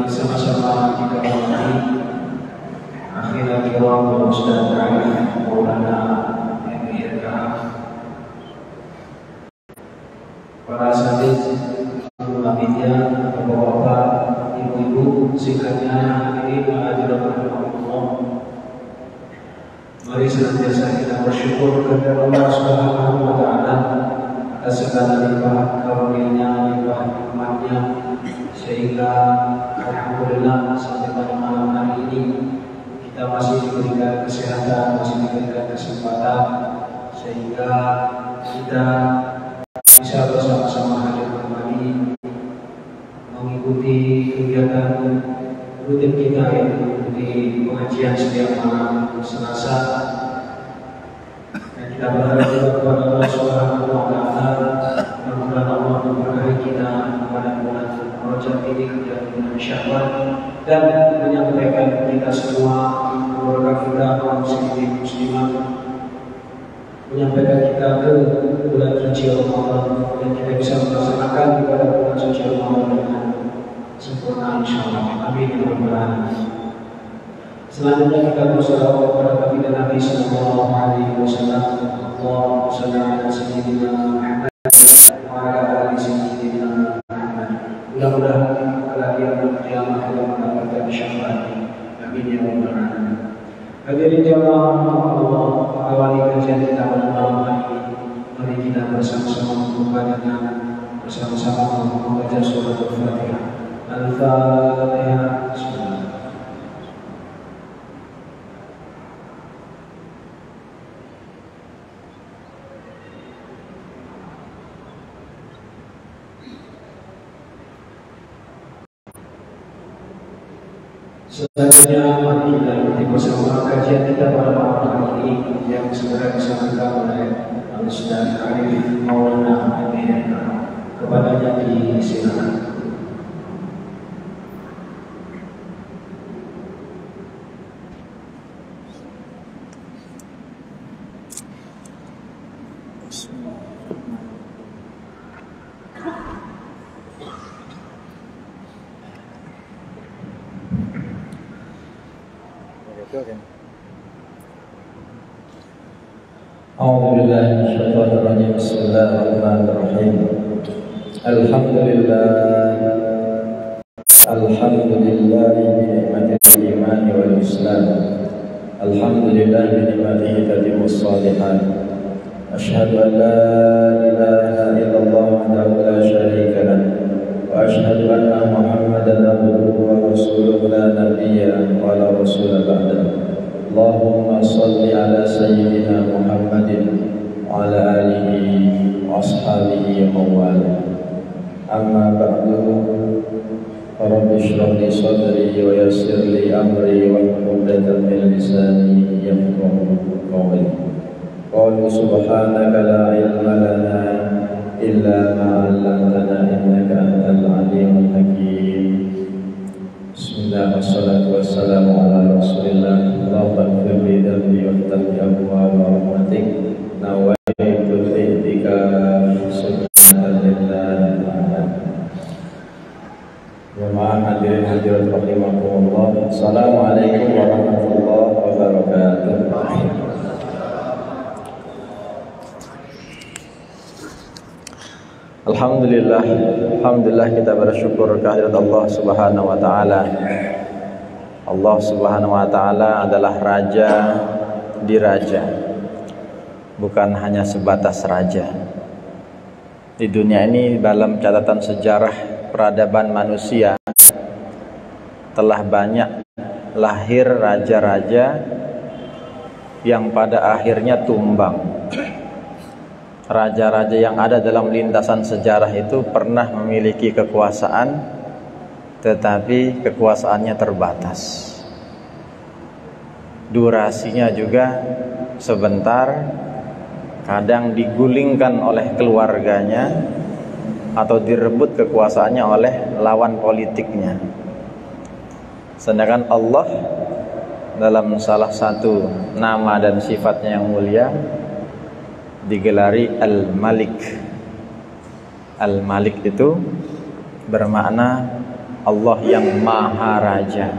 Mari sama-sama kita hormati akhirnya kiram Ustaz Arif Maulana MIRK, para asatidz, ulama media, bapak-bapak, ibu-ibu, sikapnya ini mengajarkan Allah. Mari senantiasa kita bersyukur kepada Allah Subhanahu wa Ta'ala atas segala limpah karunia-Nya, limpah nikmat-Nya, sehingga alhamdulillah sampai pada malam hari ini kita masih diberikan kesehatan, masih diberikan kesempatan, sehingga kita bisa bersama-sama hadir kembali mengikuti kegiatan rutin kita yang mengikuti pengajian setiap malam Selasa. Dan kita berharap juga kepada Allah Subhanahu wa Ta'ala, mudah-mudahan Allah memberkahi kita pada bulan Rajab ini dan bulan Syawal, dan menyampaikan kita semua beberapa kita kaum muslimin muslimat, menyampaikan kita ke bulan suci Ramadan, dan kita bisa melaksanakan ibadah bulan suci Ramadan dengan sempurna insyaallah. Amin ya rabbal alamin. Selanjutnya kita bersalawat kepada baginda Nabi sallallahu alaihi wasallam. Allahumma shalli ala sayyidina Muhammad wa ala ali sayyidina Muhammad. Mudah-mudahan pada hari kiamat kita mendapatkan syafaat. Amin ya rabbal alamin. Hadirin jamaah Allah, awali kajian kita pada malam hari ini. Mari kita bersama-sama membuka dengan bersama-sama membaca surat Al-Fatihah. Al-Fatihah. Selanjutnya mari kita ikuti bersama kajian kita pada malam hari ini yang segera disampaikan oleh Ustaz Arif Maulana MIRK. Kepadanya disilakan. A'udzubillahi minasyaitonir rajim. Bismillahirrahmanirrahim. Alhamdulillah bi ni'matil iman wal islam. Alhamdulillah bi ni'matihi tatimmus shalihat. Asyhadu an la ilaha illallah wahdahu la syarika lah wa asyhadu anna Muhammadan abduhu wa rasuluhu la nabiyya wa la rasula ba'dahu. Allahumma salli ala sayyidina Muhammadin wa ala alihi wa ashabihi wa mawala. Amma ba'du, rabbi shrah li sadri wa yassir li amri wa hlul 'uqdatam min lisani yafqahu qawli. Qalu subhanaka la ilma lana illa ma 'allamtana innaka antal alimul hakim. Bismillah wassalatu wassalamu ala rasulillah. Allahumma ighfir li dhanbi waftah li abwaaba rahmatik. Nawaitu i'tikaf sunnatan lillahi ta'ala. Jemaah hadirin hadirat rahimakumullah. Assalamualaikum warahmatullahi wabarakatuh. Alhamdulillah kita bersyukur kehadirat Allah Subhanahu wa Ta'ala. Allah Subhanahu wa Ta'ala adalah Raja di Raja, bukan hanya sebatas Raja. Di dunia ini dalam catatan sejarah peradaban manusia telah banyak lahir raja-raja yang pada akhirnya tumbang. Raja-raja yang ada dalam lintasan sejarah itu pernah memiliki kekuasaan, tetapi kekuasaannya terbatas. Durasinya juga sebentar, kadang digulingkan oleh keluarganya atau direbut kekuasaannya oleh lawan politiknya. Sedangkan Allah dalam salah satu nama dan sifatnya yang mulia digelari Al-Malik. Al-Malik itu bermakna Allah yang Maha Raja.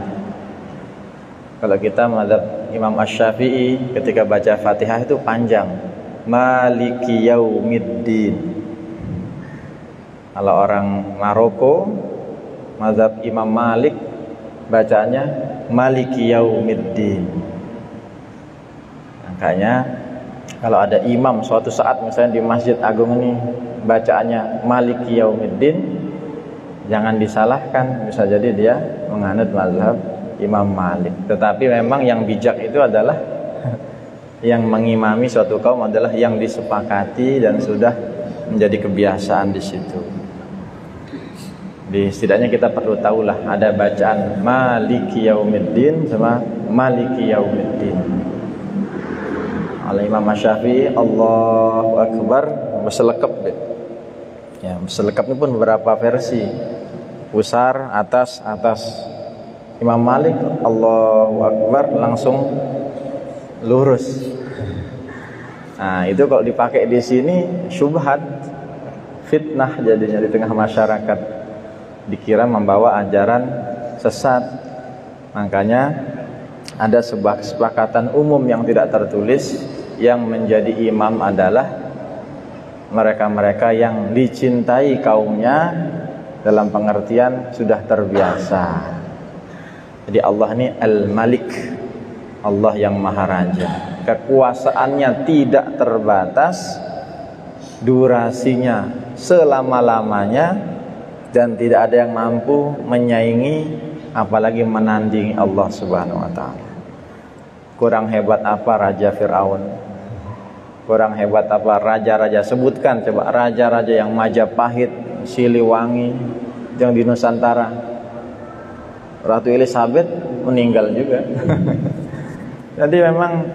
Kalau kita mazhab Imam Asy-Syafi'i ketika baca Fatihah itu panjang, Maliki Yaumiddin. Kalau orang Maroko mazhab Imam Malik bacanya Maliki Yaumiddin. Makanya kalau ada imam suatu saat misalnya di Masjid Agung ini bacaannya Maliki Yaumiddin, jangan disalahkan, bisa jadi dia menganut mazhab Imam Malik. Tetapi memang yang bijak itu adalah yang mengimami suatu kaum adalah yang disepakati dan sudah menjadi kebiasaan di situ. Setidaknya kita perlu tahulah ada bacaan Maliki Yaumiddin sama Maliki Yaumiddin. Oleh Imam Syafi'i Allahu Akbar berselekap deh. Ya, berselekap ini pun beberapa versi. Pusar, atas. Imam Malik Allahu Akbar langsung lurus. Nah, itu kalau dipakai di sini syubhat, fitnah jadinya di tengah masyarakat. Dikira membawa ajaran sesat. Makanya ada sebuah kesepakatan umum yang tidak tertulis, yang menjadi imam adalah mereka-mereka yang dicintai kaumnya dalam pengertian sudah terbiasa. Jadi Allah ini Al-Malik, Allah yang Maha Raja. Kekuasaannya tidak terbatas, durasinya selama-lamanya, dan tidak ada yang mampu menyaingi apalagi menandingi Allah Subhanahu wa taala. Kurang hebat apa Raja Fir'aun? Kurang hebat apa raja-raja? Sebutkan coba raja-raja yang Majapahit, Siliwangi, yang di Nusantara. Ratu Elizabeth meninggal juga. Jadi memang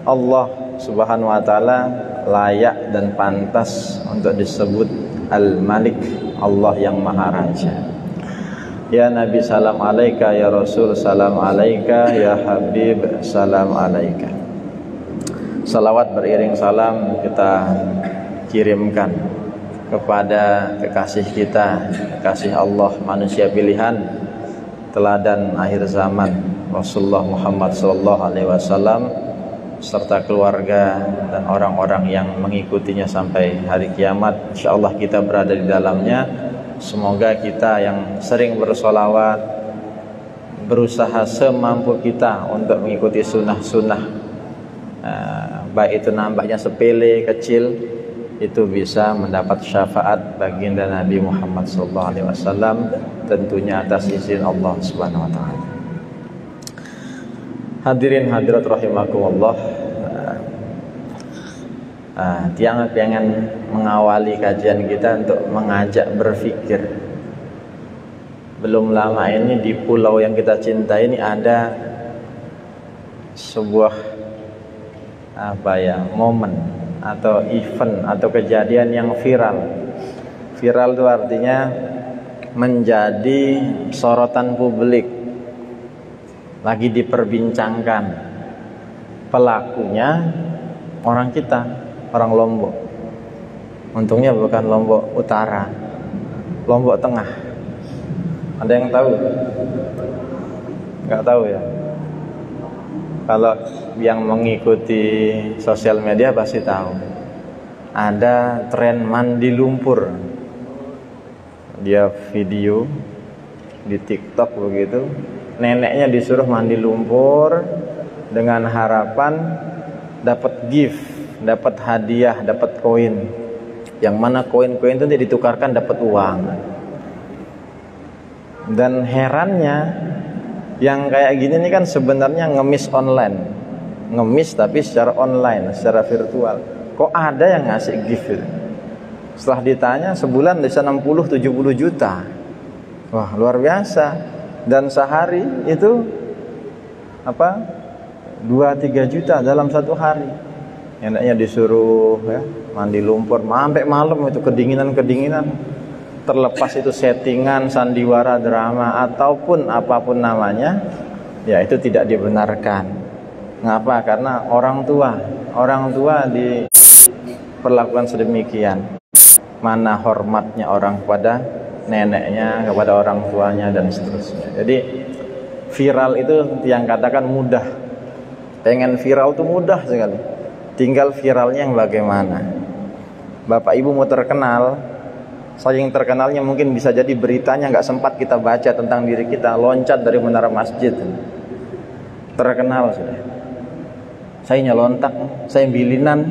Allah Subhanahu wa taala layak dan pantas untuk disebut Al-Malik, Allah yang Maha Raja. Ya Nabi salam alaika, ya Rasul salam alaika, ya Habib salam alaika. Salawat beriring salam kita kirimkan kepada kekasih kita, kekasih Allah, manusia pilihan, teladan akhir zaman, Rasulullah Muhammad SAW, serta keluarga dan orang-orang yang mengikutinya sampai hari kiamat. InsyaAllah kita berada di dalamnya. Semoga kita yang sering bersolawat, berusaha semampu kita untuk mengikuti sunnah-sunnah, baik itu nampaknya sepele, kecil, itu bisa mendapat syafaat baginda Nabi Muhammad SAW, tentunya atas izin Allah Subhanahu wa taala. Hadirin hadirat rahimakumullah, Tiang pengen mengawali kajian kita untuk mengajak berpikir. Belum lama ini di pulau yang kita cintai ini ada sebuah momen atau event atau kejadian yang viral. Viral itu artinya menjadi sorotan publik, lagi diperbincangkan. Pelakunya orang kita, orang Lombok. Untungnya bukan Lombok Utara, Lombok Tengah. Ada yang tahu? Nggak tahu ya? Kalau yang mengikuti sosial media pasti tahu. Ada tren mandi lumpur. Dia video di TikTok begitu. Neneknya disuruh mandi lumpur dengan harapan dapat gift, dapat hadiah, dapat koin. Yang mana koin-koin itu ditukarkan dapat uang. Dan herannya, yang kayak gini nih kan sebenarnya ngemis online. Ngemis tapi secara online, secara virtual. Kok ada yang ngasih gift itu? Setelah ditanya, sebulan bisa 60-70 juta. Wah, luar biasa. Dan sehari itu 2-3 juta dalam satu hari. Enaknya disuruh mandi lumpur sampai malam, itu kedinginan. Terlepas itu settingan, sandiwara, drama, ataupun apapun namanya, ya itu tidak dibenarkan. Ngapa? Karena orang tua diperlakukan sedemikian. Mana hormatnya orang kepada neneknya, kepada orang tuanya, dan seterusnya. Jadi viral itu yang katakan mudah. Pengen viral itu mudah sekali. Tinggal viralnya yang bagaimana. Bapak ibu mau terkenal, saking terkenalnya mungkin bisa jadi beritanya nggak sempat kita baca tentang diri kita, loncat dari menara masjid, terkenal sudah. Saya nyelontak, saya bilinan,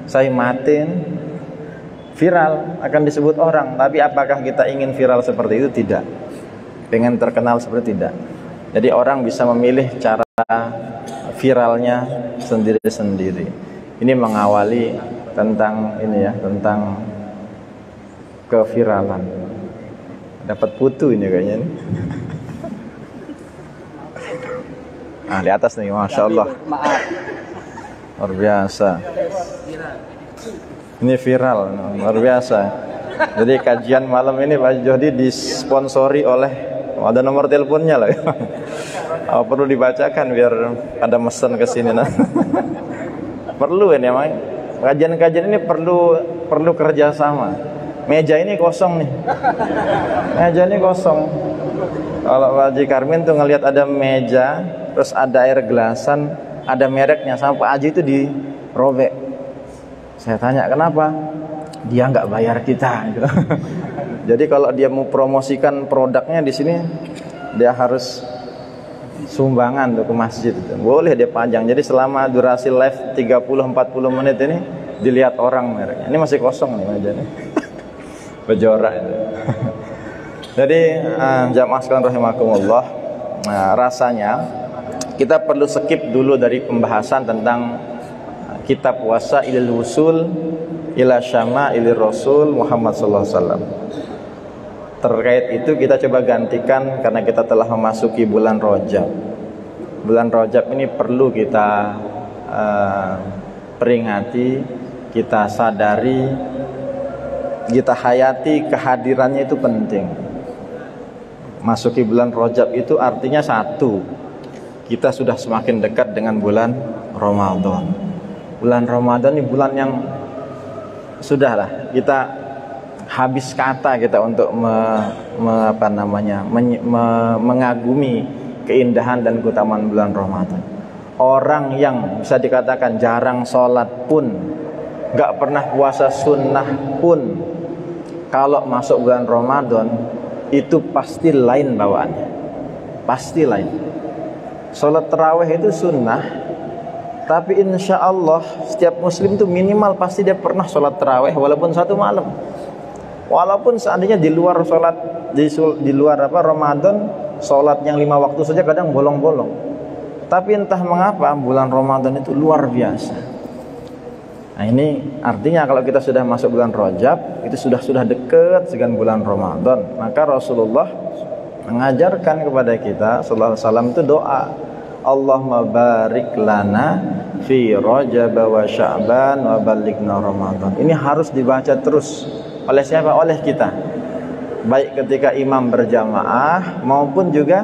saya matiin, viral akan disebut orang. Tapi apakah kita ingin viral seperti itu? Tidak. Pengen terkenal seperti tidak. Jadi orang bisa memilih cara viralnya sendiri-sendiri. Ini mengawali tentang ini ya, tentang keviralan. Dapat putu ini kayaknya nih. Ah, di atas nih, Masya Allah. Luar biasa. Ini viral, luar biasa. Jadi kajian malam ini Pak Johdi disponsori oleh, ada nomor teleponnya lah. Oh, perlu dibacakan biar ada mesen ke sini nah. Perlu ini emang. Kajian-kajian ini perlu kerjasama. Meja ini kosong nih. Meja ini kosong. Kalau Pak Haji Karmin tuh ngelihat ada meja, terus ada air gelasan, ada mereknya, sama Pak Haji itu dirobek. Saya tanya kenapa? Dia nggak bayar kita. Gitu. Jadi kalau dia mau promosikan produknya di sini, dia harus sumbangan tuh ke masjid. Boleh dia panjang. Jadi selama durasi live 30-40 menit ini dilihat orang mereknya. Ini masih kosong nih mejanya. Bejorak itu. Jadi jamaah sekalian rahimakumullah, rasanya kita perlu skip dulu dari pembahasan tentang kitab puasa ilal wusul ila syama'ilir rasul Muhammad sallallahu alaihi wasallam. Terkait itu kita coba gantikan karena kita telah memasuki bulan Rajab. Bulan Rajab ini perlu kita peringati, kita sadari, kita hayati, kehadirannya itu penting. Masuki bulan Rajab itu artinya satu, kita sudah semakin dekat dengan bulan Ramadan. Bulan Ramadan ini bulan yang sudahlah kita habis kata kita untuk mengagumi keindahan dan keutamaan bulan Ramadan. Orang yang bisa dikatakan jarang sholat pun, gak pernah puasa sunnah pun, kalau masuk bulan Ramadan itu pasti lain bawaannya. Pasti lain. Sholat tarawih itu sunnah, tapi insya Allah setiap muslim itu minimal pasti dia pernah sholat tarawih walaupun satu malam. Walaupun seandainya di luar sholat di luar Ramadan, sholat yang 5 waktu saja kadang bolong-bolong. Tapi entah mengapa bulan Ramadan itu luar biasa. Nah ini artinya kalau kita sudah masuk bulan Rajab, itu sudah dekat dengan bulan Ramadan. Maka Rasulullah mengajarkan kepada kita sallallahu alaihi wasallam itu doa, Allahumma barik lana fi Rajab wa Sya'ban wa balighna Ramadan. Ini harus dibaca terus. Oleh siapa? Oleh kita. Baik ketika imam berjamaah maupun juga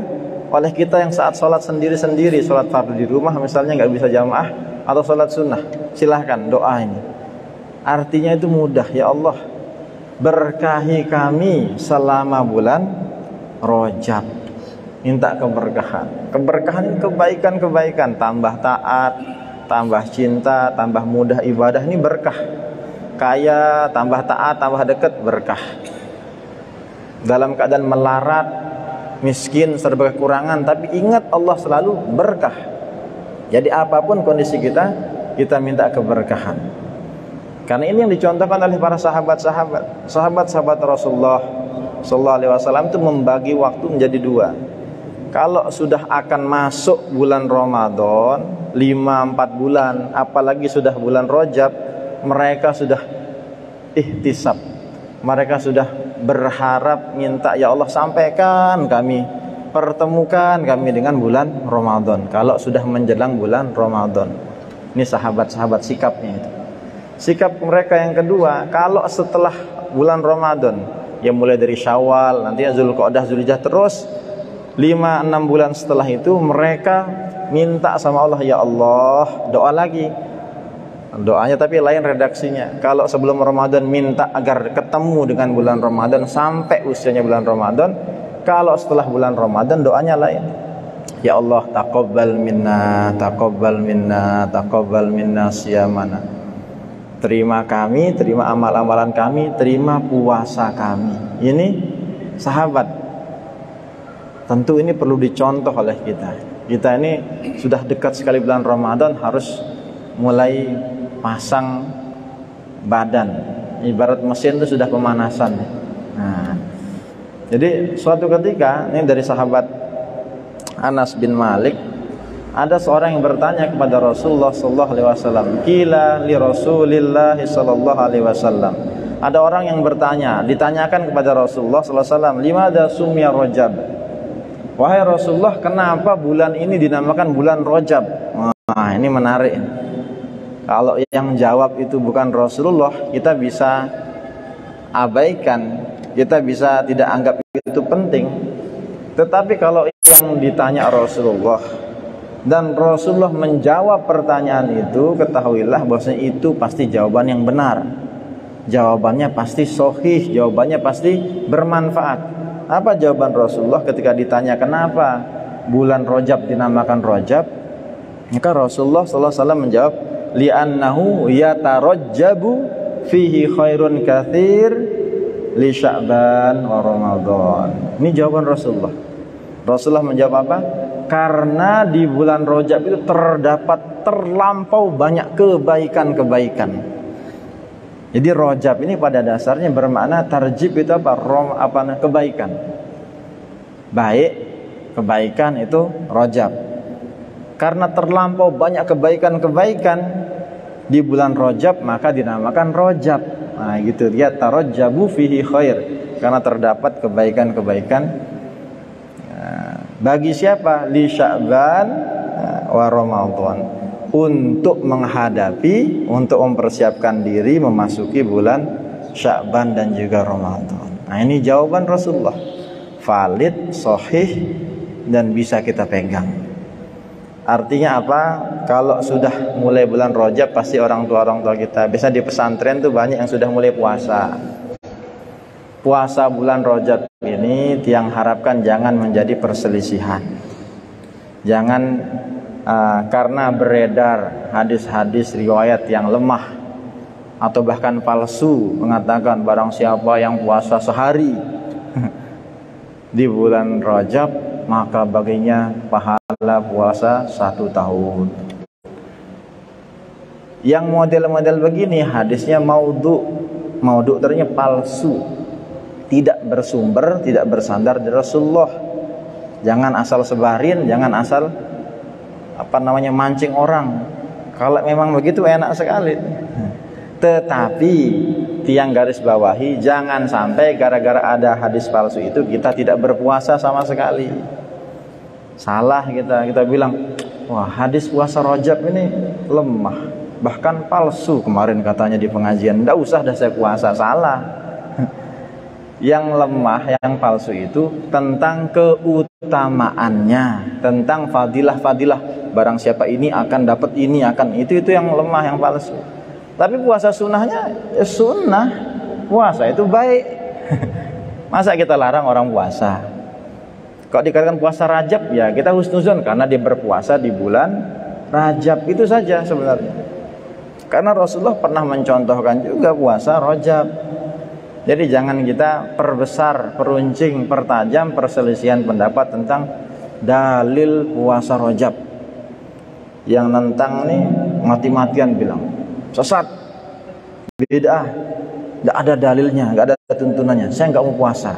oleh kita yang saat sholat sendiri-sendiri, sholat fardu di rumah misalnya nggak bisa jamaah atau sholat sunnah, silahkan doa ini. Artinya itu mudah. Ya Allah, berkahi kami selama bulan Rajab. Minta keberkahan. Keberkahan ini kebaikan-kebaikan, tambah taat, tambah cinta, tambah mudah ibadah, ini berkah. Kaya, tambah taat, tambah dekat, berkah. Dalam keadaan melarat, miskin, serba kekurangan, tapi ingat Allah selalu berkah. Jadi apapun kondisi kita minta keberkahan. Karena ini yang dicontohkan oleh para sahabat-sahabat. Sahabat-sahabat Rasulullah sallallahu alaihi wasallam itu membagi waktu menjadi 2. Kalau sudah akan masuk bulan Ramadan 5-4 bulan, apalagi sudah bulan Rajab, mereka sudah ihtisab, mereka sudah berharap, minta, ya Allah sampaikan kami, pertemukan kami dengan bulan Ramadan kalau sudah menjelang bulan Ramadan. Ini sahabat-sahabat sikapnya itu. Sikap mereka yang kedua, kalau setelah bulan Ramadan, ya mulai dari Syawal, nanti Zulqa'dah, Zulhijjah, terus 5-6 bulan setelah itu mereka minta sama Allah, ya Allah, doa lagi, Doanya tapi lain redaksinya. Kalau sebelum Ramadan minta agar ketemu dengan bulan Ramadan sampai usianya bulan Ramadan. Kalau setelah bulan Ramadan doanya lain. Ya Allah, taqabbal minna, taqabbal minna, taqabbal minna siyamana. Terima kami, terima amal-amalan kami, terima puasa kami. Ini sahabat. Tentu ini perlu dicontoh oleh kita. Kita ini sudah dekat sekali bulan Ramadan, harus mulai pasang badan. Ibarat mesin itu sudah pemanasan. Nah, jadi suatu ketika ini dari sahabat Anas bin Malik, ada seorang yang bertanya kepada Rasulullah sallallahu alaihi wasallam. Qila li Rasulillah sallallahu alaihi wasallam. Ada orang yang bertanya, ditanyakan kepada Rasulullah sallallahu alaihi wasallam, "Limadza summiya Rajab?" Wahai Rasulullah, kenapa bulan ini dinamakan bulan Rajab? Nah, ini menarik. Kalau yang jawab itu bukan Rasulullah, kita bisa abaikan, kita bisa tidak anggap itu penting. Tetapi kalau yang ditanya Rasulullah dan Rasulullah menjawab pertanyaan itu, ketahuilah bahwasanya itu pasti jawaban yang benar. Jawabannya pasti sahih, jawabannya pasti bermanfaat. Apa jawaban Rasulullah ketika ditanya kenapa bulan Rajab dinamakan Rajab? Maka Rasulullah sallallahu alaihi wasallam menjawab, li'annahu yatarajjabu fihi khairun katsir li Sya'ban wa Ramadan. Ini jawaban Rasulullah. Rasulullah menjawab apa? Karena di bulan Rajab itu terdapat terlampau banyak kebaikan-kebaikan. Jadi Rajab ini pada dasarnya bermakna tarjib itu apa? Kebaikan. Baik, kebaikan itu Rajab. Karena terlampau banyak kebaikan-kebaikan di bulan Rajab, maka dinamakan Rajab. Nah, gitu dia, tarajjabu fihi khair, karena terdapat kebaikan-kebaikan. Bagi siapa? Li Sya'ban wa Ramadan. Untuk menghadapi, untuk mempersiapkan diri memasuki bulan Sya'ban dan juga Ramadan. Nah, ini jawaban Rasulullah. Valid, sahih, dan bisa kita pegang. Artinya apa? Kalau sudah mulai bulan Rajab, pasti orang tua kita, biasa di pesantren tuh banyak yang sudah mulai puasa. Puasa bulan Rajab ini tiang harapkan jangan menjadi perselisihan. Jangan karena beredar hadis-hadis riwayat yang lemah atau bahkan palsu mengatakan barang siapa yang puasa sehari di bulan Rajab, maka baginya pahala puasa 1 tahun. Yang model-model begini hadisnya maudhu. Maudhu artinya palsu, tidak bersumber, tidak bersandar dari Rasulullah. Jangan asal sebarin, jangan asal mancing orang. Kalau memang begitu enak sekali. Tetapi tiang garis bawahi, jangan sampai gara-gara ada hadis palsu itu kita tidak berpuasa sama sekali. Salah kita bilang, wah hadis puasa Rajab ini lemah, bahkan palsu kemarin katanya di pengajian, nggak usah dah saya puasa. Salah. Yang lemah, yang palsu itu tentang keutamaannya, tentang fadilah-fadilah. Barang siapa ini akan dapat ini, akan itu yang lemah, yang palsu. Tapi puasa sunnahnya ya sunnah, puasa itu baik. Masa kita larang orang puasa? Kalau dikatakan puasa Rajab, ya kita husnuzon karena dia berpuasa di bulan Rajab, itu saja sebenarnya. Karena Rasulullah pernah mencontohkan juga puasa Rajab. Jadi jangan kita perbesar, peruncing, pertajam perselisihan pendapat tentang dalil puasa Rajab. Yang nentang nih mati-matian bilang sesat, bid'ah, nggak ada dalilnya, nggak ada tuntunannya, saya nggak mau puasa.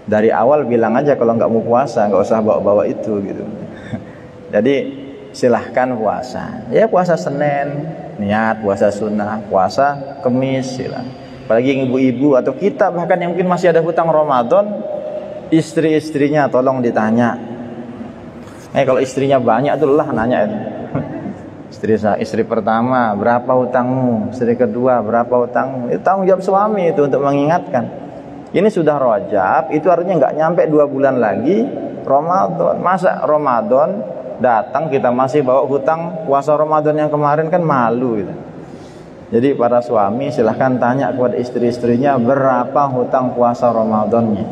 Dari awal bilang aja kalau nggak mau puasa, nggak usah bawa-bawa itu gitu. Jadi silahkan puasa. Ya puasa Senin, niat puasa sunnah, puasa Kemis, silahkan. Apalagi ibu-ibu atau kita bahkan yang mungkin masih ada hutang Ramadan, istri-istrinya tolong ditanya. Kalau istrinya banyak tuh lah nanya itu. Istri pertama berapa hutangmu, istri kedua berapa hutangmu. Itu tanggung jawab suami itu untuk mengingatkan. Ini sudah Rajab, itu artinya nggak nyampe 2 bulan lagi Ramadan. Masa Ramadan datang kita masih bawa hutang puasa Ramadan yang kemarin, kan malu gitu. Jadi para suami silahkan tanya kepada istri-istrinya berapa hutang puasa Ramadannya.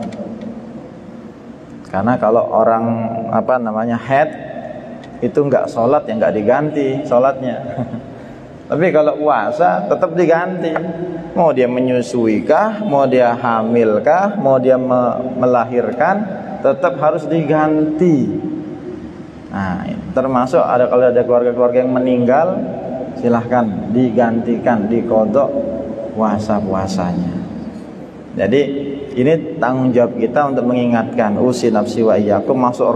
Karena kalau orang head itu nggak sholat ya nggak diganti sholatnya. Tapi kalau puasa tetap diganti. Mau dia menyusui kah, mau dia hamil kah, mau dia melahirkan, tetap harus diganti. Nah, termasuk kalau ada keluarga-keluarga yang meninggal, silahkan digantikan, diqodho puasa-puasanya. Jadi ini tanggung jawab kita untuk mengingatkan usi nafsi wa iyyakum, masuk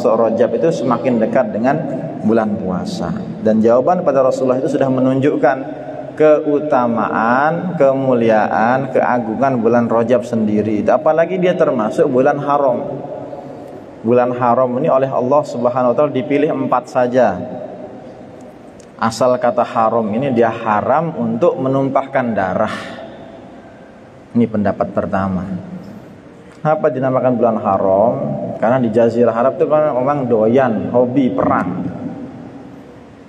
Rajab itu semakin dekat dengan bulan puasa. Dan jawaban pada Rasulullah itu sudah menunjukkan keutamaan, kemuliaan, keagungan bulan Rajab sendiri. Apalagi dia termasuk bulan haram. Bulan haram ini oleh Allah Subhanahu wa taala dipilih 4 saja. Asal kata haram ini dia haram untuk menumpahkan darah. Ini pendapat pertama. Kenapa dinamakan bulan haram? Karena di Jazirah Arab itu kan memang doyan, hobi perang.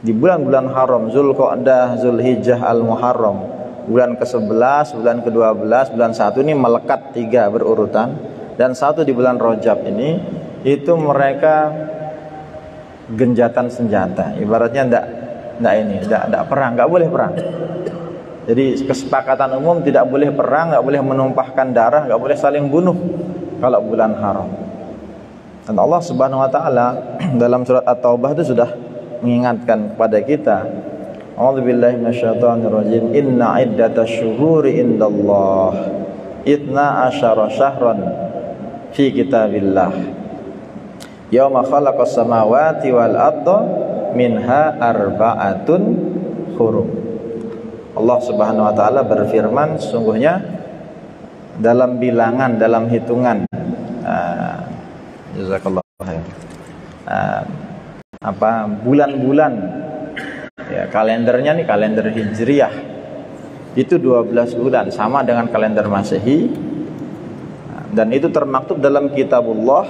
Di bulan-bulan haram, Zulqa'dah, Zulhijjah, Al-Muharram, bulan ke-11, bulan ke-12, bulan 1 ini melekat 3 berurutan. Dan 1 di bulan Rajab ini, itu mereka genjatan senjata. Ibaratnya enggak perang, enggak boleh perang. Jadi kesepakatan umum tidak boleh perang, enggak boleh menumpahkan darah, enggak boleh saling bunuh kalau bulan haram. Dan Allah Subhanahu wa taala dalam surat At-Taubah itu sudah mengingatkan kepada kita, A'udzubillahi minasyaitonirrajim, inna iddatasyuhuri indallah 12 syahran fi kitabillah yauma khalaqas samawati wal arda minha arba'atun hurum. Allah Subhanahu wa taala berfirman, sungguhnya dalam bilangan, dalam hitungan jazakallahu khair, bulan-bulan ya, kalendernya nih kalender Hijriyah itu 12 bulan sama dengan kalender Masehi, dan itu termaktub dalam kitabullah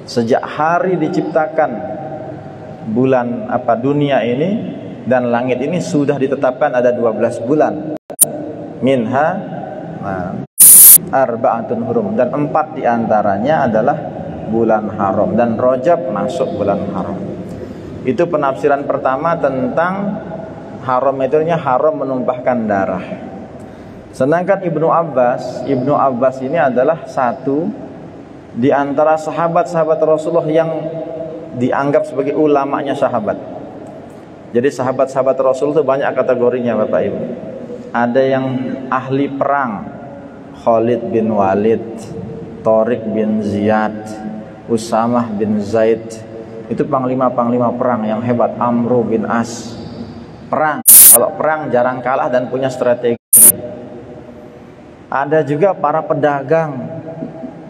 sejak hari diciptakan bulan dunia ini dan langit ini sudah ditetapkan ada 12 bulan. Minha arba'atun hurum, dan 4 diantaranya adalah bulan haram, dan Rajab masuk bulan haram. Itu penafsiran pertama tentang haram, itu haram menumpahkan darah. Sedangkan Ibnu Abbas ini adalah satu di antara sahabat-sahabat Rasulullah yang dianggap sebagai ulamanya sahabat. Jadi sahabat-sahabat Rasul itu banyak kategorinya Bapak Ibu. Ada yang ahli perang, Khalid bin Walid, Tariq bin Ziyad, Usamah bin Zaid. Itu panglima-panglima perang yang hebat. Amru bin As. Perang, kalau perang jarang kalah dan punya strategi. Ada juga para pedagang,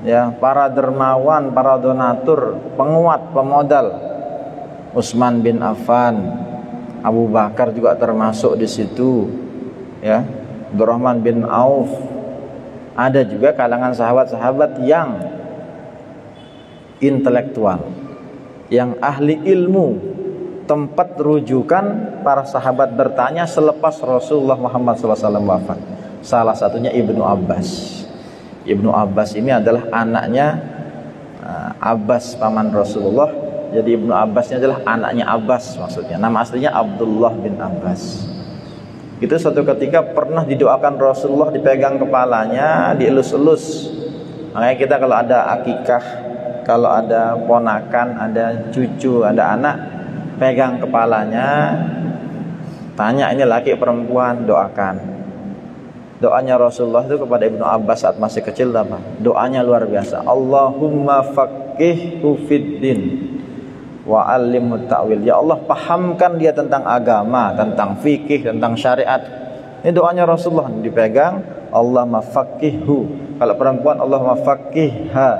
ya, para dermawan, para donatur, penguat, pemodal. Utsman bin Affan, Abu Bakar juga termasuk di situ, ya. Abdurrahman bin Auf. Ada juga kalangan sahabat-sahabat yang intelektual, yang ahli ilmu, tempat rujukan para sahabat bertanya selepas Rasulullah Muhammad SAW wafat. Salah satunya Ibnu Abbas. Ibnu Abbas ini adalah anaknya Abbas paman Rasulullah. Jadi Ibnu Abbas ini adalah anaknya Abbas maksudnya. Nama aslinya Abdullah bin Abbas. Itu suatu ketika pernah didoakan Rasulullah, dipegang kepalanya, dielus-elus. Makanya kita kalau ada akikah, kalau ada ponakan, ada cucu, ada anak, pegang kepalanya, tanya ini laki perempuan, doakan. Doanya Rasulullah itu kepada Ibnu Abbas saat masih kecil apa? Doanya luar biasa. Allahumma faqihhu fiddin wa 'allimhu ta'wil. Ya Allah, pahamkan dia tentang agama, tentang fikih, tentang syariat. Ini doanya Rasulullah, dipegang, Allahumma faqihhu. Kalau perempuan, Allahumma faqihha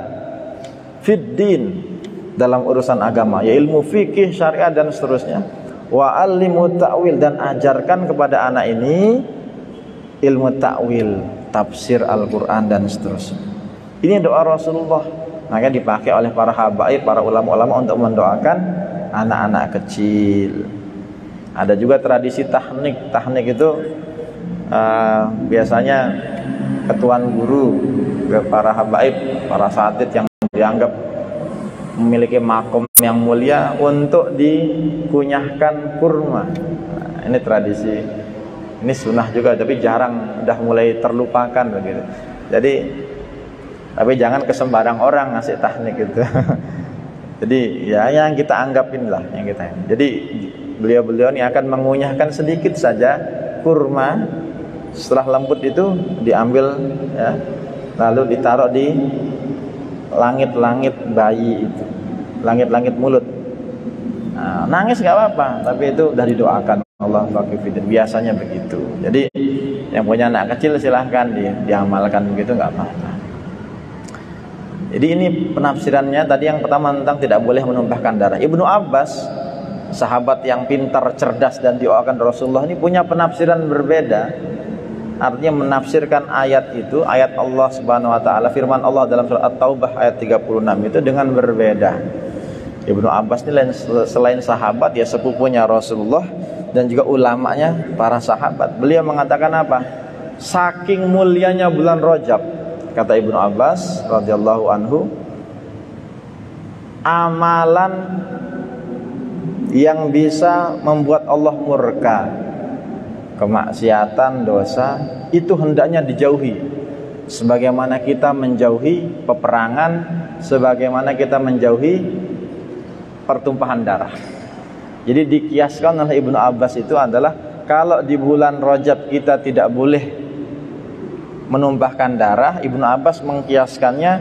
fiddin, dalam urusan agama, ya ilmu fikih, syariat dan seterusnya. Wa 'allimhu ta'wil, dan ajarkan kepada anak ini ilmu ta'wil, tafsir Al-Quran dan seterusnya. Ini doa Rasulullah. Maka dipakai oleh para habaib, para ulama-ulama untuk mendoakan anak-anak kecil. Ada juga tradisi tahnik. Tahnik itu biasanya ketuaan guru, para habaib, para satid yang dianggap memiliki makom yang mulia untuk dikunyahkan kurma. Ini tradisi, ini sunnah juga, tapi jarang, udah mulai terlupakan begitu. Jadi tapi jangan ke sembarang orang ngasih tahnik gitu. Jadi ya yang kita anggapin lah yang kita. Jadi beliau-beliau ini akan mengunyahkan sedikit saja kurma. Setelah lembut itu diambil ya, lalu ditaruh di langit-langit bayi itu, langit-langit mulut. Nah, nangis nggak apa-apa, tapi itu udah didoakan Allah Akbar. Biasanya begitu. Jadi yang punya anak kecil silahkan diamalkan begitu, nggak apa-apa. Jadi ini penafsirannya tadi. Yang pertama tentang tidak boleh menumpahkan darah. Ibnu Abbas, sahabat yang pintar, cerdas dan doakan Rasulullah, ini punya penafsiran berbeda. Artinya menafsirkan ayat itu, ayat Allah Subhanahu wa taala, firman Allah dalam surat At-Taubah ayat 36 itu dengan berbeda. Ibnu Abbas ini selain sahabat ya sepupunya Rasulullah dan juga ulamanya para sahabat. Beliau mengatakan apa? Saking mulianya bulan Rajab, kata Ibnu Abbas radhiyallahu anhu, amalan yang bisa membuat Allah murka, kemaksiatan, dosa, itu hendaknya dijauhi. Sebagaimana kita menjauhi peperangan, sebagaimana kita menjauhi pertumpahan darah. Jadi dikiaskan oleh Ibnu Abbas itu adalah kalau di bulan Rajab kita tidak boleh menumpahkan darah, Ibnu Abbas mengkiaskannya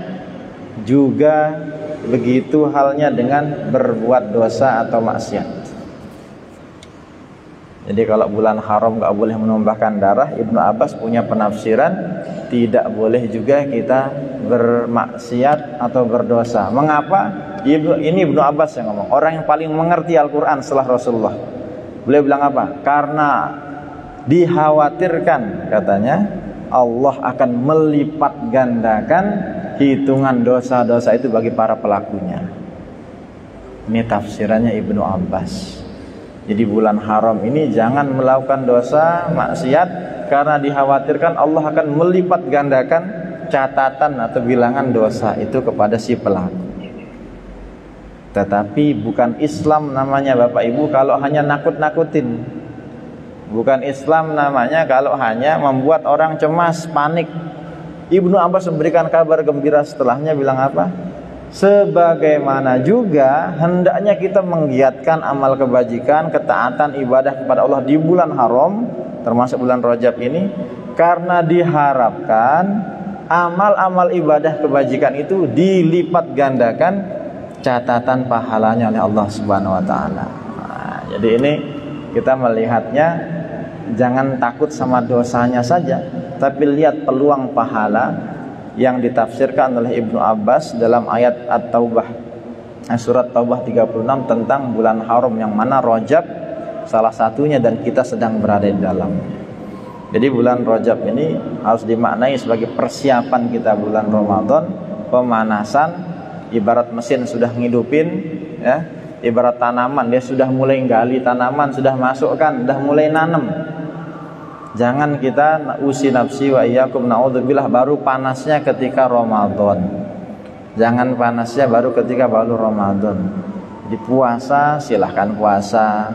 juga begitu halnya dengan berbuat dosa atau maksiat. Jadi kalau bulan haram nggak boleh menumpahkan darah, Ibnu Abbas punya penafsiran tidak boleh juga kita bermaksiat atau berdosa. Mengapa? Ini Ibnu Abbas yang ngomong, orang yang paling mengerti Al-Quran setelah Rasulullah. Beliau bilang apa? Karena dikhawatirkan, katanya, Allah akan melipat gandakan hitungan dosa-dosa itu bagi para pelakunya. Ini tafsirannya Ibnu Abbas. Jadi bulan haram ini jangan melakukan dosa, maksiat, karena dikhawatirkan Allah akan melipat gandakan catatan atau bilangan dosa itu kepada si pelaku. Tetapi bukan Islam namanya Bapak Ibu kalau hanya nakut-nakutin. Bukan Islam namanya kalau hanya membuat orang cemas, panik. Ibnu Abbas memberikan kabar gembira setelahnya, bilang apa? Sebagaimana juga hendaknya kita menggiatkan amal kebajikan, ketaatan, ibadah kepada Allah di bulan haram, termasuk bulan Rajab ini, karena diharapkan amal-amal ibadah kebajikan itu dilipat gandakan catatan pahalanya oleh Allah Subhanahu wa taala. Nah, jadi ini kita melihatnya jangan takut sama dosanya saja, tapi lihat peluang pahala yang ditafsirkan oleh Ibnu Abbas dalam ayat At-Taubah, surat Taubah 36 tentang bulan haram yang mana Rajab salah satunya dan kita sedang berada di dalam. Jadi bulan Rajab ini harus dimaknai sebagai persiapan kita bulan Ramadan, pemanasan. Ibarat mesin sudah ngidupin ya, ibarat tanaman dia sudah mulai gali tanaman, sudah masukkan, sudah mulai nanam. Jangan kita usi nafsi wa iyyakum naudzubillah baru panasnya ketika Ramadan. Jangan panasnya baru ketika baru Ramadan. Di puasa silahkan puasa.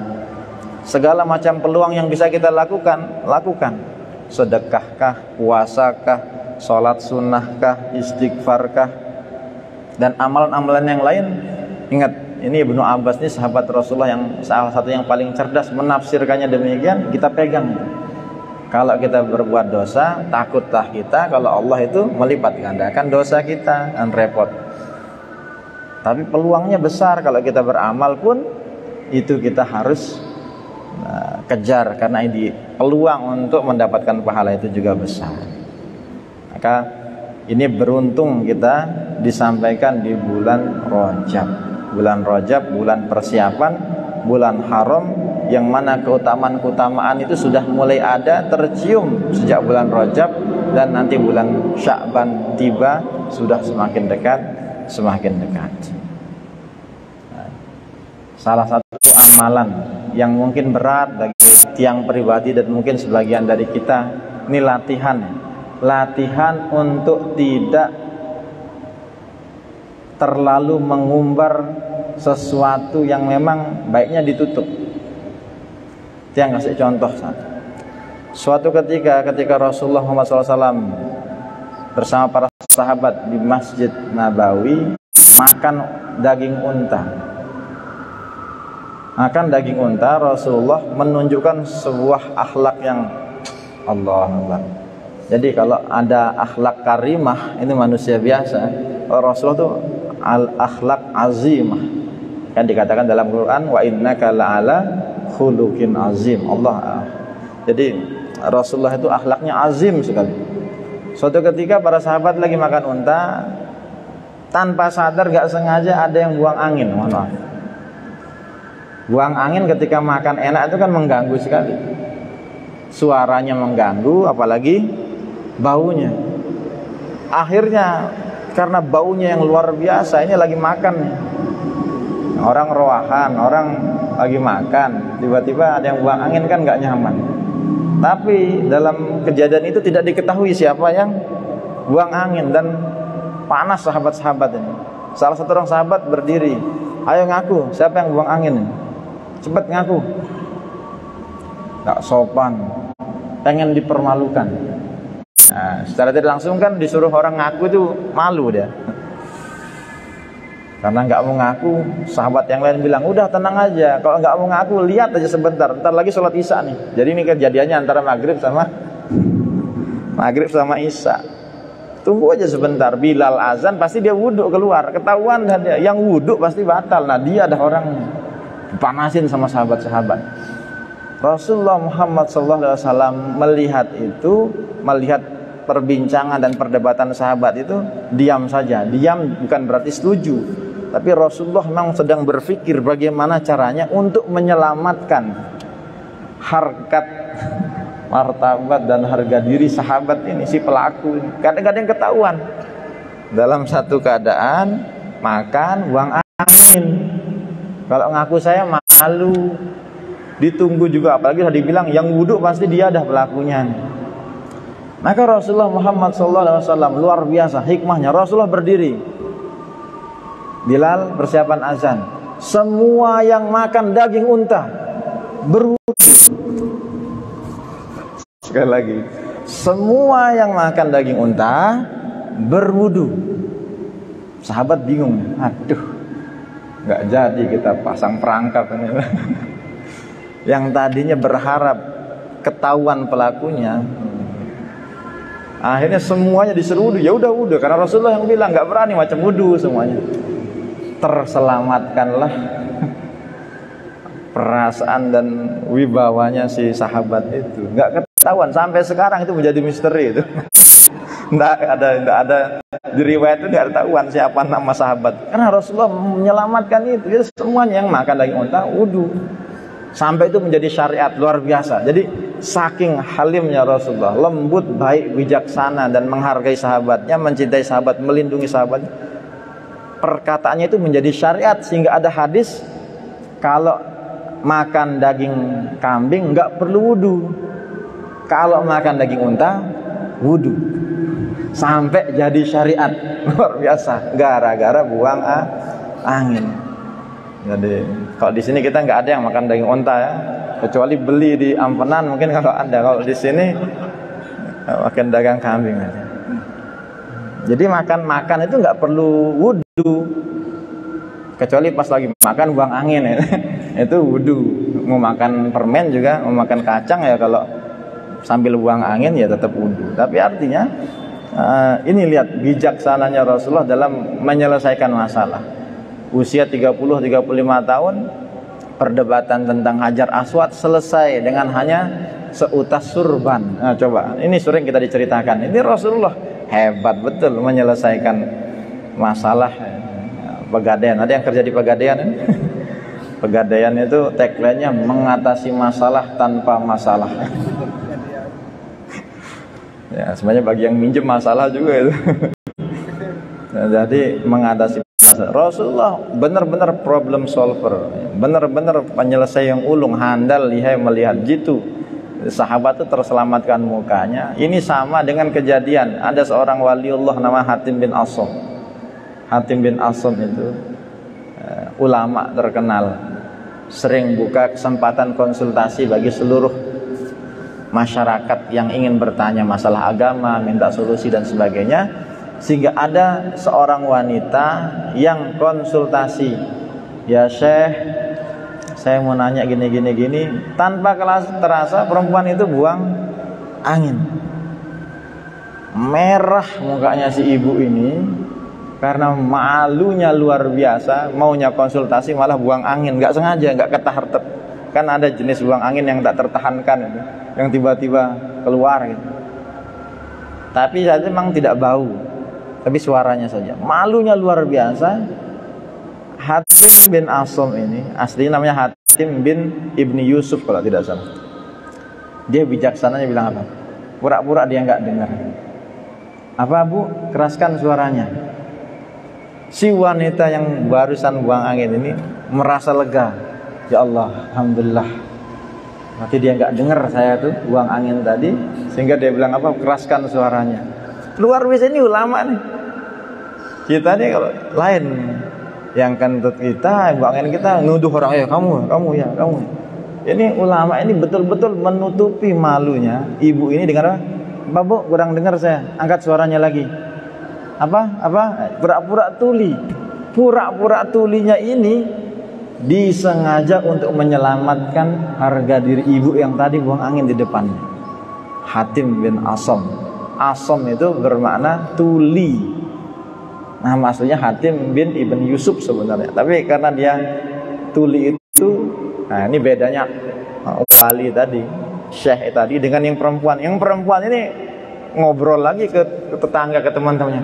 Segala macam peluang yang bisa kita lakukan, lakukan. Sedekahkah, puasakah, sholat sunnahkah, istighfarkah, dan amalan-amalan yang lain. Ingat, ini Ibnu Abbas ini sahabat Rasulullah yang salah satu yang paling cerdas menafsirkannya demikian. Kita pegang. Kalau kita berbuat dosa, takutlah kita kalau Allah itu melipat gandakan dosa kita, dan repot. Tapi peluangnya besar. Kalau kita beramal pun itu kita harus kejar, karena ini peluang untuk mendapatkan pahala itu juga besar. Maka ini beruntung kita disampaikan di bulan Rajab. Bulan Rajab, bulan persiapan, bulan haram, yang mana keutamaan-keutamaan itu sudah mulai ada, tercium sejak bulan Rajab, dan nanti bulan Sya'ban tiba, sudah semakin dekat. semakin dekat. Salah satu amalan yang mungkin berat bagi tiang pribadi dan mungkin sebagian dari kita, ini latihan untuk tidak terlalu mengumbar sesuatu yang memang baiknya ditutup. Tiang kasih contoh satu. Suatu ketika Rasulullah Muhammad SAW bersama para sahabat di Masjid Nabawi makan daging unta. Makan daging unta, Rasulullah menunjukkan sebuah akhlak yang Allah Akbar. Jadi kalau ada akhlak karimah, ini manusia biasa. Rasulullah itu al-akhlak azimah. Kan dikatakan dalam Quran, wa innaka la'ala khuluqin azim. Allah. Jadi Rasulullah itu akhlaknya azim sekali. Suatu ketika para sahabat lagi makan unta, tanpa sadar gak sengaja ada yang buang angin. Mohon maaf. Buang angin ketika makan enak itu kan mengganggu sekali. Suaranya mengganggu, apalagi baunya. Akhirnya karena baunya yang luar biasa, ini lagi makan nih. Orang roahan, orang lagi makan, tiba-tiba ada yang buang angin, kan gak nyaman. Tapi dalam kejadian itu tidak diketahui siapa yang buang angin, dan panas sahabat-sahabat ini. Salah satu orang sahabat berdiri, ayo ngaku siapa yang buang angin ini? Cepat ngaku. Gak sopan, pengen dipermalukan. Nah, secara tidak langsung kan disuruh orang ngaku itu malu dia. Karena gak mau ngaku, sahabat yang lain bilang, udah tenang aja, kalau gak mau ngaku lihat aja sebentar, ntar lagi sholat isya nih. Jadi ini kejadiannya antara maghrib sama isya. Tunggu aja sebentar, Bilal azan pasti dia wudhu keluar, ketahuan dan dia yang wudhu pasti batal. Nah dia ada orangnya, dipanasin sama sahabat-sahabat. Rasulullah Muhammad SAW melihat itu, melihat perbincangan dan perdebatan sahabat itu, diam saja. Diam bukan berarti setuju, tapi Rasulullah memang sedang berpikir bagaimana caranya untuk menyelamatkan harkat, martabat dan harga diri sahabat ini, si pelaku ini. Kadang-kadang ketahuan dalam satu keadaan makan buang angin. Kalau ngaku saya malu, ditunggu juga, apalagi sudah dibilang yang wudhu pasti dia dah pelakunya. Maka Rasulullah Muhammad SAW luar biasa hikmahnya. Rasulullah berdiri, Bilal persiapan azan, semua yang makan daging unta berwudu. Sekali lagi, semua yang makan daging unta berwudu. Sahabat bingung, aduh, nggak jadi kita pasang perangkap ini. Yang tadinya berharap ketahuan pelakunya, akhirnya semuanya disuruh wudu. Ya udah wudu, karena Rasulullah yang bilang nggak berani macam wudu semuanya. Terselamatkanlah perasaan dan wibawanya si sahabat itu. Nggak ketahuan sampai sekarang, itu menjadi misteri itu. Nggak ada di riwayat itu nggak ketahuan siapa nama sahabat. Karena Rasulullah menyelamatkan itu. Jadi semuanya yang makan daging unta wudu. Sampai itu menjadi syariat luar biasa. Jadi saking halimnya Rasulullah, lembut, baik, bijaksana dan menghargai sahabatnya, mencintai sahabat, melindungi sahabat. Perkataannya itu menjadi syariat, sehingga ada hadis kalau makan daging kambing nggak perlu wudu, kalau makan daging unta wudu. Sampai jadi syariat luar biasa gara-gara buang angin. Jadi kalau di sini kita nggak ada yang makan daging unta ya, kecuali beli di Ampenan mungkin kalau ada. Kalau di sini makan daging kambing aja. Jadi makan itu nggak perlu wudu, kecuali pas lagi makan buang angin ya. Itu wudu. Mau makan permen juga, mau makan kacang ya, kalau sambil buang angin ya tetap wudu. Tapi artinya ini lihat bijaksananya Rasulullah dalam menyelesaikan masalah. Usia 30-35 tahun, perdebatan tentang Hajar Aswad selesai dengan hanya seutas surban. Nah, coba, ini sering kita diceritakan. Ini Rasulullah hebat betul menyelesaikan masalah Pegadaian. Ada yang kerja di Pegadaian? Pegadaian itu tagline-nya mengatasi masalah tanpa masalah. Ya, sebenarnya bagi yang minjem masalah juga itu. Jadi mengatasi Rasulullah benar-benar problem solver, benar-benar penyelesai yang ulung, handal lihai melihat jitu. Sahabat itu terselamatkan mukanya. Ini sama dengan kejadian ada seorang waliullah nama Hatim bin Asom. Hatim bin Asom itu ulama terkenal, sering buka kesempatan konsultasi bagi seluruh masyarakat yang ingin bertanya masalah agama, minta solusi dan sebagainya. Sehingga ada seorang wanita yang konsultasi, ya Syekh, saya mau nanya gini. Tanpa terasa perempuan itu buang angin. Merah mukanya si ibu ini karena malunya luar biasa. Maunya konsultasi malah buang angin, nggak sengaja, nggak ketahar. Kan ada jenis buang angin yang tak tertahankan itu, yang tiba-tiba keluar gitu. Tapi saja memang tidak bau, tapi suaranya saja malunya luar biasa. Hatim bin Asom ini aslinya namanya Hatim bin Ibni Yusuf kalau tidak salah. Dia bijaksananya bilang apa? Pura-pura dia nggak dengar. Apa bu? Keraskan suaranya. Si wanita yang barusan buang angin ini merasa lega. Ya Allah, alhamdulillah. Berarti dia nggak dengar saya tuh buang angin tadi, sehingga dia bilang apa? Keraskan suaranya. Luar biasa ini ulama nih. Kita nih kalau lain, yang kentut kita, buang angin kita nuduh orang, ya kamu. Ini ulama ini betul-betul menutupi malunya ibu ini dengan apa? Apa bu? Kurang dengar saya. Angkat suaranya lagi. Apa? Pura-pura tuli. Pura-pura tulinya ini disengaja untuk menyelamatkan harga diri ibu yang tadi buang angin di depannya. Hatim bin Asom. Asom itu bermakna tuli. Nama aslinya Hatim bin Ibn Yusuf sebenarnya. Tapi karena dia tuli itu, nah ini bedanya wali tadi, syekh tadi dengan yang perempuan. Yang perempuan ini ngobrol lagi ke tetangga, ke teman-temannya.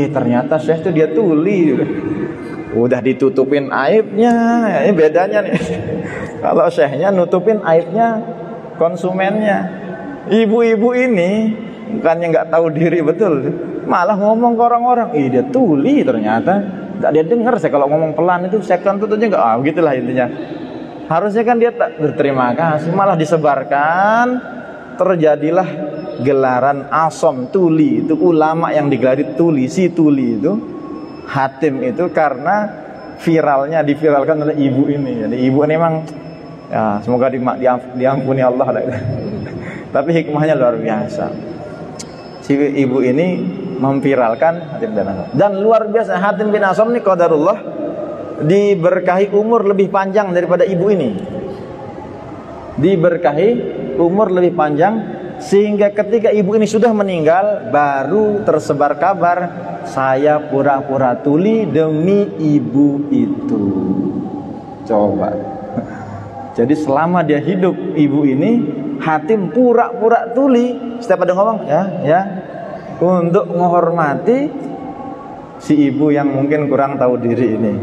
Ternyata syekh itu dia tuli. Udah ditutupin aibnya. Ini bedanya nih. Kalau syekhnya nutupin aibnya konsumennya. Ibu-ibu ini bukannya nggak tahu diri betul, malah ngomong ke orang-orang, dia tuli ternyata. Nggak dia dengar saya kalau ngomong pelan itu, saya kentut aja nggak, gitulah intinya. Harusnya kan dia tak berterima kasih, malah disebarkan. Terjadilah gelaran Asom tuli, itu ulama yang digelari tuli, si tuli itu Hatim itu karena diviralkan oleh ibu ini. Jadi ibu ini memang ya semoga diampuni Allah. Tapi hikmahnya luar biasa. Si ibu ini memviralkan Hatim bin Asom. Dan luar biasa Hatim bin Asom ini qadarullah diberkahi umur lebih panjang daripada ibu ini. Diberkahi umur lebih panjang sehingga ketika ibu ini sudah meninggal baru tersebar kabar, saya pura-pura tuli demi ibu itu. Coba. Jadi selama dia hidup ibu ini, Hatim pura-pura tuli. Setiap ada ngomong ya untuk menghormati si ibu yang mungkin kurang tahu diri ini.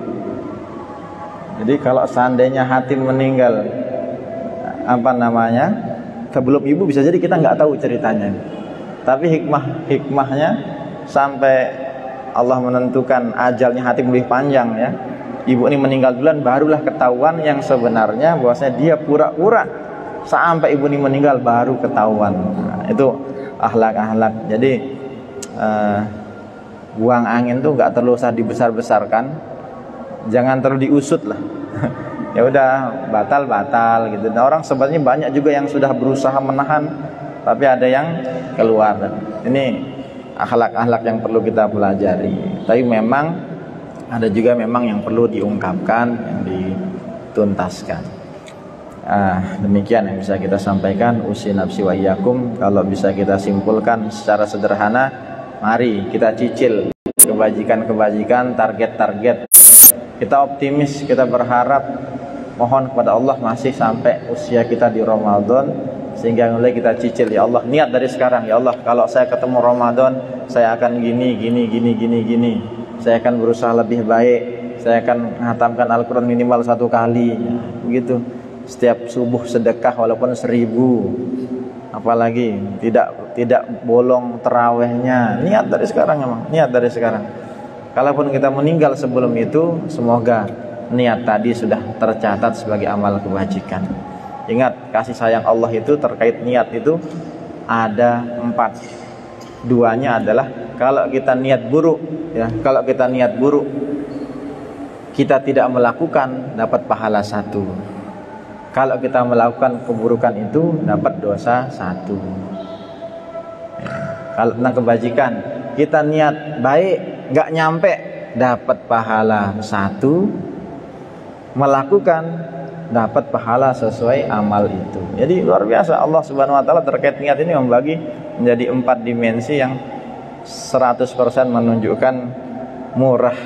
Jadi kalau seandainya Hatim meninggal sebelum ibu, bisa jadi kita nggak tahu ceritanya. Tapi hikmahnya sampai Allah menentukan ajalnya Hatim lebih panjang ya. Ibu ini meninggal duluan, barulah ketahuan yang sebenarnya bahwasanya dia pura-pura sampai ibu ini meninggal baru ketahuan. Nah, itu akhlak-akhlak. Jadi buang angin tuh nggak terlalu usah dibesar-besarkan, jangan terlalu diusut lah. Ya udah batal gitu. Nah, orang sebenarnya banyak juga yang sudah berusaha menahan, tapi ada yang keluar. Ini akhlak-akhlak yang perlu kita pelajari. Tapi memang ada juga memang yang perlu diungkapkan, yang dituntaskan. Demikian yang bisa kita sampaikan. Usi nafsi wa iyyakum. Kalau bisa kita simpulkan secara sederhana, mari kita cicil kebajikan-kebajikan, target-target. Kita optimis, kita berharap, mohon kepada Allah masih sampai usia kita di Ramadan, sehingga mulai kita cicil. Ya Allah, niat dari sekarang, ya Allah, kalau saya ketemu Ramadan, saya akan gini. Saya akan berusaha lebih baik. Saya akan menghatamkan Al-Quran minimal 1 kali. Begitu. Setiap subuh sedekah walaupun 1000. Apalagi tidak bolong terawihnya. Niat dari sekarang emang. Niat dari sekarang. Kalaupun kita meninggal sebelum itu, semoga niat tadi sudah tercatat sebagai amal kebajikan. Ingat, kasih sayang Allah itu terkait niat itu ada 4. 2-nya adalah kalau kita niat buruk, ya, kalau kita niat buruk, kita tidak melakukan, dapat pahala 1. Kalau kita melakukan keburukan itu, dapat dosa 1. Ya. Kalau tentang kebajikan, kita niat baik, nggak nyampe, dapat pahala 1. Melakukan, dapat pahala sesuai amal itu. Jadi luar biasa Allah Subhanahu wa taala terkait niat ini membagi menjadi 4 dimensi yang 100% menunjukkan murah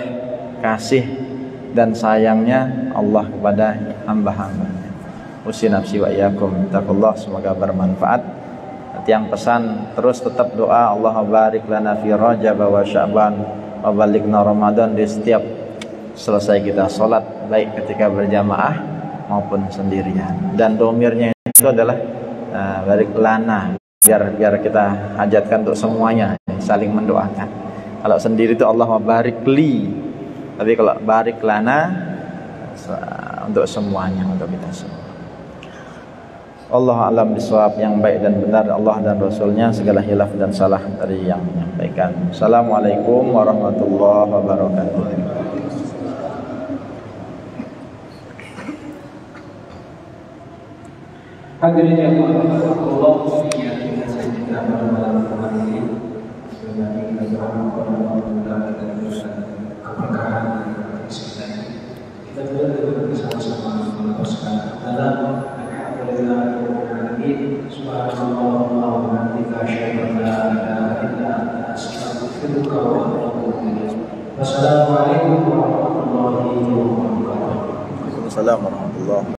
kasih dan sayangnya Allah kepada hamba-hambanya. Usi nafsi wa iyyakum taqullah, semoga bermanfaat. Yang pesan terus tetap doa, Allahumma barik lana fi Rajab wa Sya'ban wa balighna Ramadan, di setiap selesai kita sholat, baik ketika berjamaah maupun sendirian. Dan domirnya itu adalah barik lana, biar kita hajatkan untuk semuanya, saling mendoakan. Kalau sendiri itu Allahumma barik li, tapi kalau barik lana untuk semuanya, untuk kita semua. Allah alam bisawab, yang baik dan benar Allah dan Rasulnya, segala hilaf dan salah dari yang menyampaikan. Assalamualaikum warahmatullahi wabarakatuh. Hadirin yang Allah kita saja pada malam ini sebagai kita berharap kepada Allah dan urusan keberkahan dan kesehatan. Kita juga bersama-sama melepaskan dalam alhamdulillah alamin, subhanallah wa bihamdihi, asyhadu an la ilaha illa anta, astaghfiruka wa atubu ilaik. Wassalamualaikum warahmatullahi wabarakatuh. Waalaikumsalam warahmatullahi wabarakatuh.